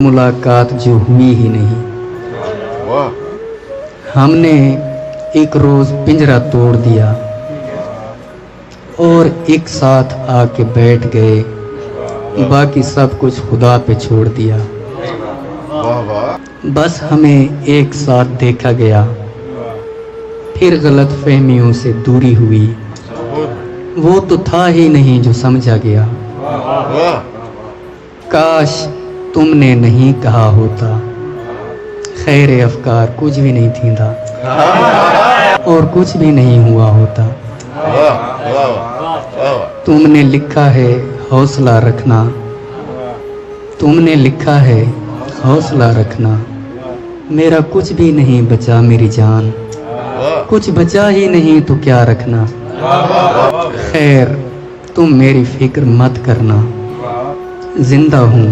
मुलाकात जो हुई ही नहीं। हमने एक रोज पिंजरा तोड़ दिया और एक साथ आके बैठ गए, बाकी सब कुछ खुदा पे छोड़ दिया। बस हमें एक साथ देखा गया, फिर गलत फहमियों से दूरी हुई। वो तो था ही नहीं जो समझा गया। काश तुमने नहीं कहा होता, खैर अफकार कुछ भी नहीं थींदा और कुछ भी नहीं हुआ होता। तुमने लिखा है हौसला रखना, तुमने लिखा है हौसला रखना। मेरा कुछ भी नहीं बचा मेरी जान, कुछ बचा ही नहीं तो क्या रखना। खैर तुम मेरी फिक्र मत करना, जिंदा हूँ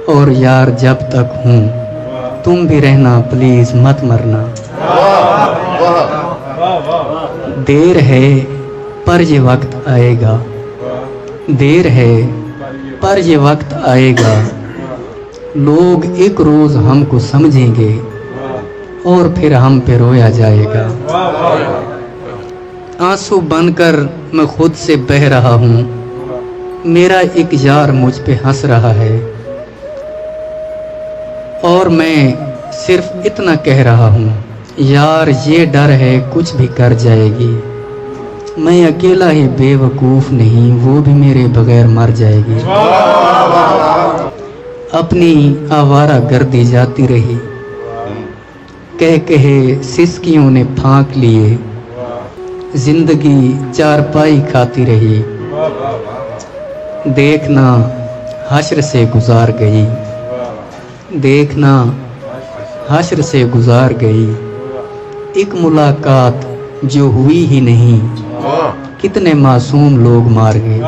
और यार जब तक हूँ तुम भी रहना, प्लीज मत मरना। देर है पर ये वक्त आएगा, देर है पर ये वक्त आएगा। लोग एक रोज हमको समझेंगे और फिर हम पे रोया जाएगा। आंसू बनकर मैं खुद से बह रहा हूँ, मेरा एक यार मुझ पे हंस रहा है और मैं सिर्फ इतना कह रहा हूँ, यार ये डर है कुछ भी कर जाएगी। मैं अकेला ही बेवकूफ़ नहीं, वो भी मेरे बगैर मर जाएगी। अपनी आवारा गर्दी जाती रही, कह कहे सिसकियों ने फांक लिए। जिंदगी चारपाई खाती रही, देखना हश्र से गुजार गई, देखना हश्र से गुजार गई। एक मुलाकात जो हुई ही नहीं, कितने मासूम लोग मार गए।